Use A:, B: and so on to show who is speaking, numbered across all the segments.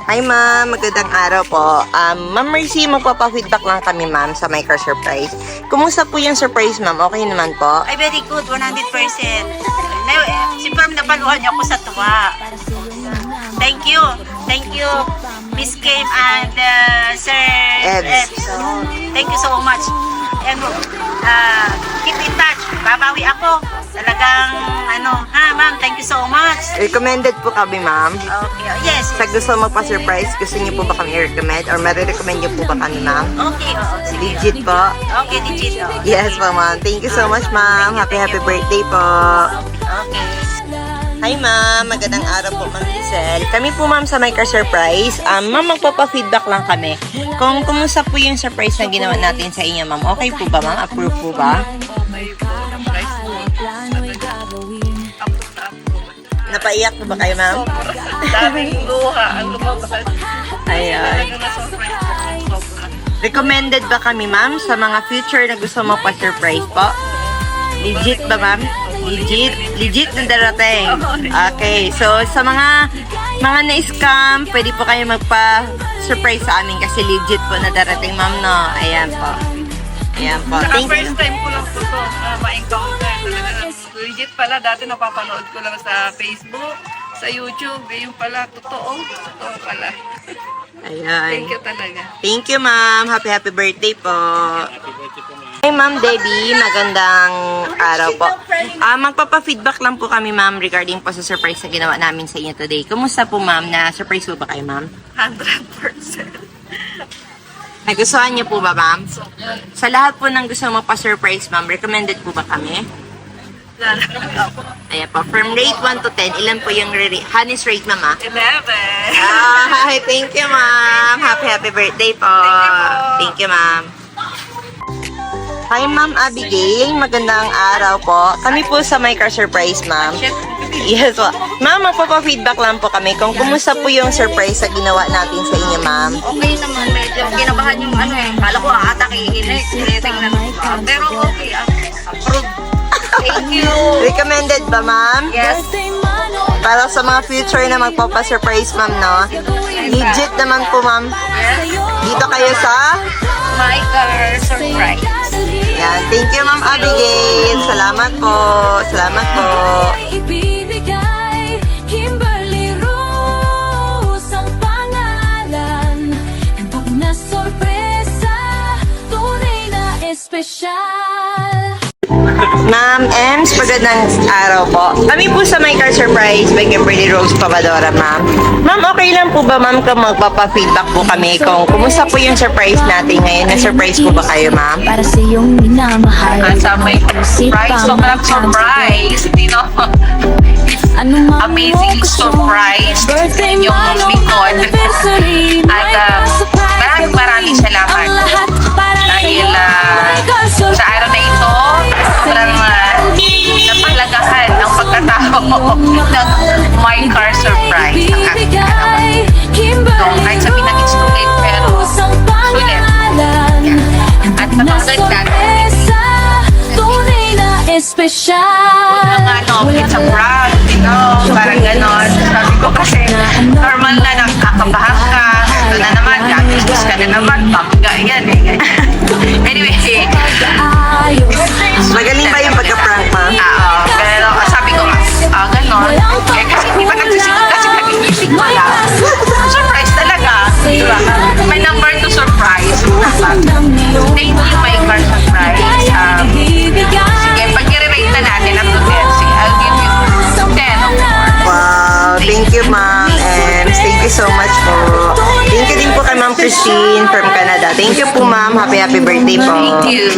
A: Hi ma'am, magandang araw po. Ma'am Mercy, magpapa-feedback lang kami ma'am sa my car surprise. Kumusta po yung surprise ma'am? Okay naman po?
B: Ay, very good, 100%. Si Perm, napaluhan niyo ako sa tuwa. Thank you. Thank you, Miss Kim and Sir
A: Ebs.
B: So, thank you so much. And keep in touch. Babawi ako. Talagang, ma'am, thank you so much.
A: Recommended po kami ma'am.
B: Okay, yes.
A: Sa gusto magpa-surprise, gusto niyo po ba kami i-recommend? Or marirecommend niyo po ba kami ma'am?
B: Okay, oo. Sige.
A: Legit po?
B: Okay, legit. Oo.
A: Yes po ma'am. Thank you so much ma'am. Happy birthday po.
B: Okay.
A: Hi ma'am, magandang araw po ma'am Lizelle. Kami po ma'am sa My Car Surprise. Ma'am, magpapa-feedback lang kami. Kung kumusta po yung surprise na ginawa natin sa inyo ma'am, okay po ba ma'am? Approve po ba? Napaiyak po ba kayo ma'am?
C: Daming luha ang lumabas.
A: Ayan. Recommended ba kami ma'am sa mga future na gusto mo pa-surprise po? Legit ba ma'am? Legit na darating. Okay, so sa mga na-scam, pwede po kayo magpa-surprise sa amin kasi legit po na darating ma'am, no? Ayan po. Ayan po.
C: Saka
A: Thank you.
C: first time ko lang po ito ma-encounter. Talaga, legit pala. Dati napapanood ko lang sa Facebook, sa YouTube. Yung pala, totoo pala.
A: Ayan.
C: Thank you talaga.
A: Thank you, ma'am. Happy birthday po. Hi, Ma'am Debbie. Magandang araw po. Magpapa-feedback lang po kami, ma'am, regarding po sa surprise na ginawa namin sa inyo today. Kumusta po, ma'am? Na-surprise po ba kayo, ma'am?
C: 100%.
A: Nagustuhan niyo po ba, ma'am? Sa lahat po ng gusto mo pa-surprise, ma'am, recommended po ba kami? Ayan po. From rate 1 to 10, ilan po yung honest rate, ma'am,
C: 11.
A: Hi, thank you, ma'am. Happy birthday po. Thank you, ma'am. Hi, Ma'am Abigail. Magandang araw po. Kami po sa My Car Surprise, ma'am. Yes po. Ma'am, magpapa-feedback lang po kami kung kumusta po yung surprise na ginawa natin sa inyo, ma'am.
B: Okay naman, medyo kinabahan yung kala ko atakihin tinitingnan ko. Pero okay, approved. Thank you.
A: Recommended ba, ma'am?
B: Yes.
A: Para sa mga future na magpapa-surprise, ma'am, no? Legit naman po, ma'am. Dito kayo sa...
B: My car surprise.
A: Yan. Thank you, Ma'am Abigail. Salamat po. Salamat po.
D: Ibibigay Kimberly Rose ang pangalan. Pag na-sorpresa, tunay na espesyal.
A: Ma'am Ems, magandang araw po. Kami po sa My Car Surprise by Kimberly Rose Papadora, ma'am. Ma'am, okay lang po ba, ma'am, kung magpapa-feedback po kami kung kumusta po yung surprise natin ngayon? Na-surprise po ba kayo, ma'am?
D: Para sa iyong minamahal.
C: Sa may surprise, sobrang surprise. Amazing surprise yung Bicol. At maraming salamat. Dahil sa araw na ito, sobrang napalagahan ang pagkatao ng My Car Surprise. Ang aking kalaman. So, kahit sabihin ng instrument, pero sulit. At napaganda.
D: Espesyal.
C: It's a prank, parang ganon. Sabi ko kasi, normal na nakakabahan ka. Ito na naman, gagastos ka na naman. Bangga yan eh. Anyway,
A: Magaling ba yung pagka-prank, ma'am?
C: pero sabi ko nga, ganon. Eh, kasi hindi pa nagsisigil kasi nag-isip ko lang. Surprise talaga. Diba? May number to surprise. Thank you, My Car Surprise. Sige, pag i-rate na natin up to 10, sige, I'll give you 10.
A: Wow, thank you, Ma'am Ems. Thank you so much po. Thank you din po kay Ma'am Christine from Canada. Thank you po, ma'am. Happy birthday po.
C: Thank you.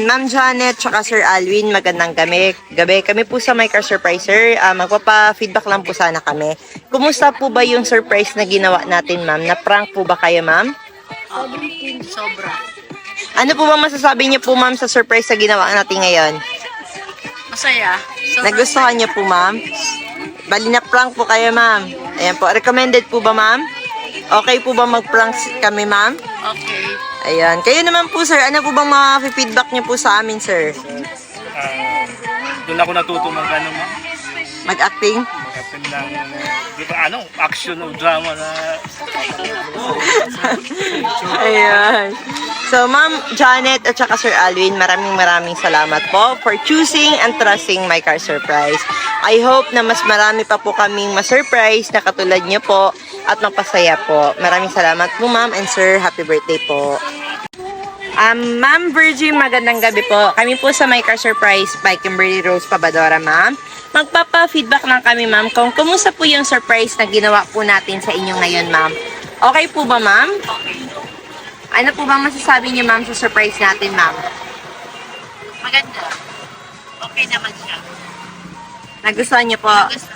A: Ma'am Janet, tsaka Sir Alwin, magandang gabi. Kami po sa My Car Surpriser. Magpapa-feedback lang po sana kami. Kumusta po ba yung surprise na ginawa natin, ma'am? Na-prank po ba kayo, ma'am?
B: Sobra.
A: Ano po ba masasabi niyo po, ma'am, sa surprise na ginawa natin ngayon?
B: Masaya.
A: Nagustuhan niyo po, ma'am? Bali na prank po kayo, ma'am. Ayan po. Recommended po ba, ma'am? Okay po ba mag-prank kami, ma'am?
B: Okay.
A: Ayan. Kayo naman po, sir. Ano po bang ma-feedback niyo po sa amin, sir?
E: Doon ako natuto mag-ano, ma'am.
A: Mag-acting?
E: Mag-acting. natin ng action o drama na
A: Ayan. So, Ma'am Janet at saka Sir Alwin, maraming salamat po for choosing and trusting My Car Surprise. I hope na mas marami pa po kaming ma-surprise na katulad niyo po at mapasaya po. Maraming salamat po, Ma'am and Sir. Happy birthday po. Ma'am Virgin, magandang gabi po. Kami po sa My Car Surprise by Kimberly Rose Pabadora, Ma'am. Magpapa-feedback lang kami, Ma'am, kung kumusta po yung surprise na ginawa po natin sa inyo ngayon, Ma'am. Okay po ba, Ma'am? Ano po bang masasabi niyo, Ma'am, sa surprise natin, Ma'am?
B: Maganda. Okay naman siya.
A: Nagustuhan niyo po?
B: Gusto.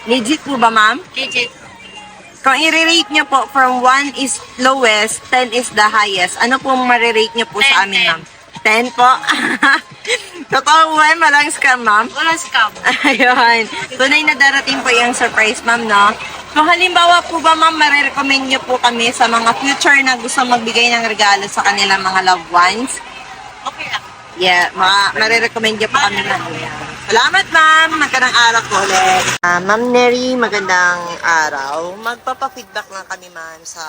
A: Legit po ba, Ma'am?
B: Legit.
A: Kung i-rate niyo po from 1 is lowest, 10 is the highest, ano po marirate niyo po sa
B: 10,
A: amin, Ma'am? 10 po? Totoo po, walang scam, Ma'am?
B: Walang scam.
A: Ayun. Tunay na darating po yung surprise, Ma'am, no? So, halimbawa po ba, Ma'am, marirecommend niyo po kami sa mga future na gusto magbigay ng regalo sa kanilang mga loved ones?
B: Okay lang.
A: Yeah, marirecommend niyo po kami, Ma'am. Salamat, Ma'am. Magandang araw po ulit. Ma'am Neri, magandang araw. Magpapa-feedback lang kami, Ma'am, sa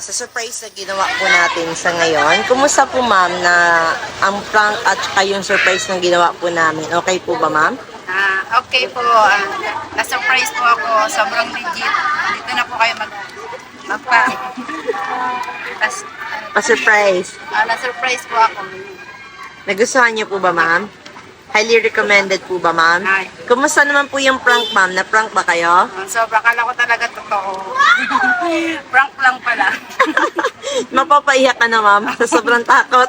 A: surprise na ginawa po natin sa ngayon. Kumusta po, Ma'am, na ang prank at saka yung surprise na ginawa po namin? Okay po ba, Ma'am?
B: Okay po. Na-surprise po ako. Sobrang legit. Dito na po kayo
A: Pa-surprise.
B: Na-surprise po ako.
A: Nagustuhan niyo po ba, Ma'am? Highly recommended po ba, Ma'am?
B: Ay.
A: Kumusta naman po yung prank, Ma'am? Na-prank ba kayo?
B: Sobra. Kala ko talaga totoo. Prank lang pala.
A: Mapapaiyak ka na, Ma'am, sa sobrang takot.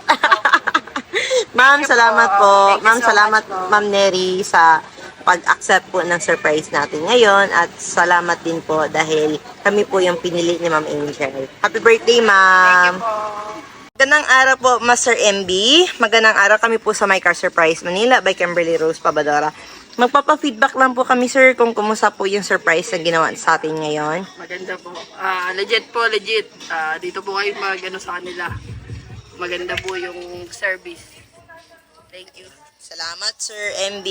A: Ma'am, salamat po.
B: Thank you
A: Ma'am,
B: so
A: salamat,
B: much po.
A: Ma'am Neri, sa pag-accept po ng surprise natin ngayon. At salamat din po dahil kami po yung pinili ni Ma'am Angel. Happy birthday, Ma'am!
B: Thank you po.
A: Magandang araw po, Master MB. Magandang araw kami po sa My Car Surprise Manila by Kimberly Rose Pabadora. Magpapa-feedback lang po kami, sir, kung kumusta po yung surprise na ginawa sa atin ngayon.
F: Maganda po. Legit po, legit. Dito po kayo mag-ano sa kanila. Maganda po yung service. Thank you.
A: Salamat, Sir MB.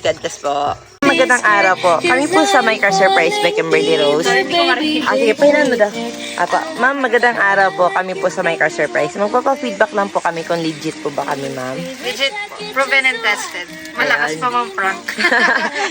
A: God bless po. Magandang araw po. Kami po sa My Car Surprise by Kimberly Rose. Sige, pahinan mo daw. Apa, Ma'am, magandang araw po. Kami po sa My Car Surprise. Magpapa-feedback lang po kami kung legit po ba kami, Ma'am.
B: Legit, proven and tested. Malakas pa mang prank.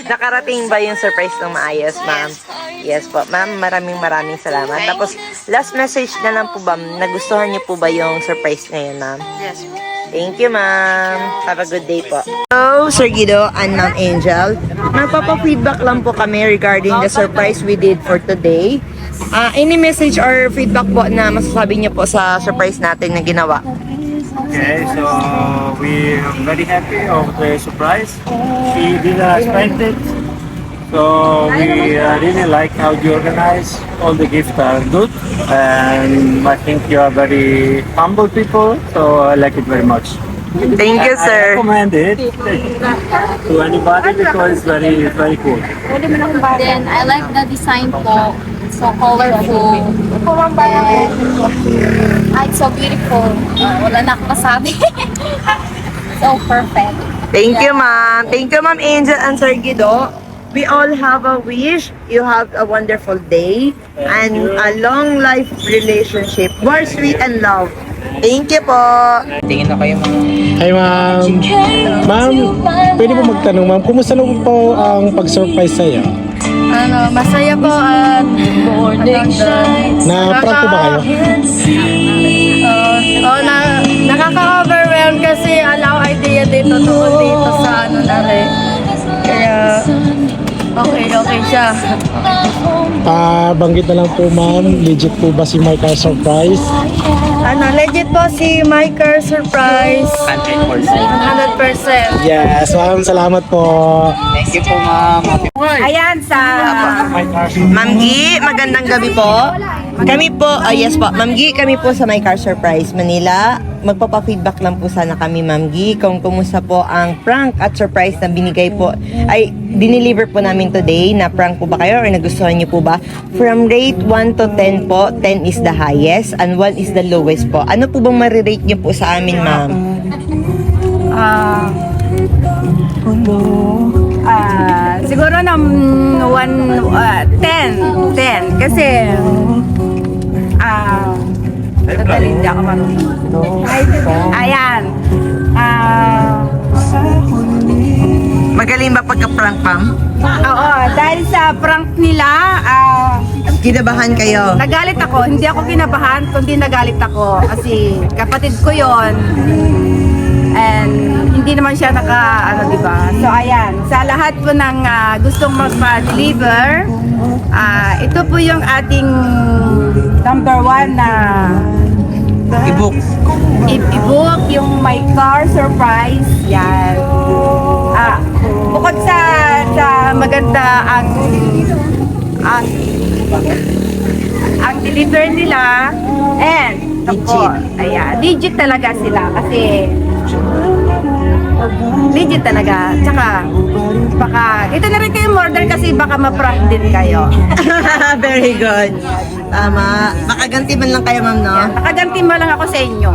A: Nakarating ba yung surprise ng maayos, Ma'am? Yes po. Ma'am, maraming salamat. Tapos, last message na lang po ba, nagustuhan niyo po ba yung surprise ngayon, Ma'am?
B: Yes.
A: Thank you, ma'am. Have a good day po. Hello, Sir Guido and Ma'am Angel. Magpapa-feedback lang po kami regarding the surprise we did for today. Any message or feedback po na masasabi niyo po sa surprise natin na ginawa?
E: Okay, so we are very happy of the surprise. We didn't expect it. So we really like how you organize. All the gifts are good, and I think you are very humble people. So I like it very much.
A: Thank you,
E: I
A: sir.
E: recommend it to anybody because it's very cool.
D: Then, I like the design po. It's so colorful. It's so beautiful. Wala na akong masabi. So perfect.
A: Thank you, ma'am. Thank you, Ma'am Angel and Sir Guido. We all have a wish. You have a wonderful day and a long life relationship. More sweet and love. Thank you po.
G: Tingin na kayo mga...
H: Hi ma'am. Ma'am, pwede po magtanong ma'am, kumusta naman po ang pag-surprise sa'yo?
D: Masaya po at
H: Na-prank po ba kayo?
I: Nakaka-overwhelm kasi alaw idea dito tungkol dito sa ano na rin. Kaya okay siya.
H: Banggit na lang po ma'am, legit po ba si My Car Surprise?
I: Legit po si My Car Surprise. 100%.
H: Yes, ma'am, salamat po.
G: Thank you po, ma'am.
A: Ayan sa Ma'am Gi, magandang gabi po. Kami po, yes po, Ma'am Gi, kami po sa My Car Surprise Manila. Magpapa-feedback lang po sana kami, Ma'am Gi, kung kumusta po ang prank at surprise na binigay po, ay dineliver po namin today. Na prank po ba kayo or nagustuhan niyo po ba? From rate 1 to 10 po, 10 is the highest and 1 is the lowest po. Ano po bang marirate niyo po sa amin, Ma'am?
I: Siguro ng 10. Kasi, totally hindi ako marunong. Ayan.
A: Magaling ba pagka-prank, ma'am?
I: Oo, dahil sa prank nila,
A: Kinabahan kayo.
I: nagalit ako. Hindi ako kinabahan, kundi nagalit ako. Kasi kapatid ko yon. And hindi naman siya diba? So ayan, sa lahat po ng gustong magpa-deliver, ito po yung ating number 1 na
A: I-book.
I: i-book yung My Car Surprise. Yan. Bukod sa maganda ang deliver nila, and ayan, legit talaga sila kasi legit talaga. Tsaka baka ito na rin kayo order kasi baka ma-prank din kayo.
A: Very good. Tama. Makaganti man lang kayo, ma'am, no?
I: Nakaganti mo lang ako sa inyo.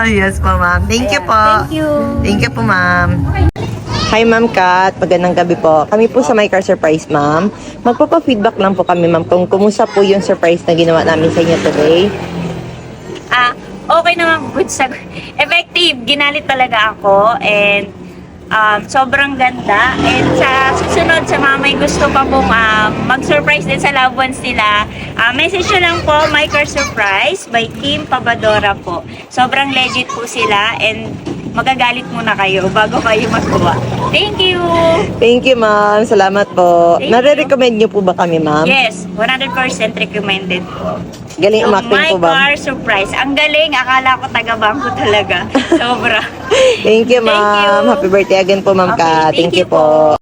A: Yes po, ma'am. Thank you po.
I: Thank you.
A: Thank you po, ma'am. Hi, Ma'am Kat. Magandang gabi po. Kami po sa My Car Surprise, ma'am. Magpapa-feedback lang po kami, ma'am, kung kumusta po yung surprise na ginawa namin sa inyo today.
B: Okay naman, good effective. Ginalit talaga ako and sobrang ganda. And sa susunod, sa mga may gusto pa pong mag-surprise din sa loved ones nila, message nyo lang po, My Car Surprise by Kim Pabadora po. Sobrang legit po sila and magagalit muna kayo bago kayo magawa. Thank you!
A: Thank you, ma'am. Salamat po.
B: Thank you.
A: Nare-recommend niyo po ba kami, ma'am?
B: Yes, 100% recommended po.
A: Galing
B: So,
A: umakting
B: My
A: po ba?
B: Car Surprise. Ang galing. Akala ko taga-bangko talaga. Sobra.
A: Thank you,
B: Thank
A: ma'am.
B: you.
A: Happy birthday again po, ma'am
B: Okay,
A: Kat.
B: thank
A: Thank you
B: you po.
A: po.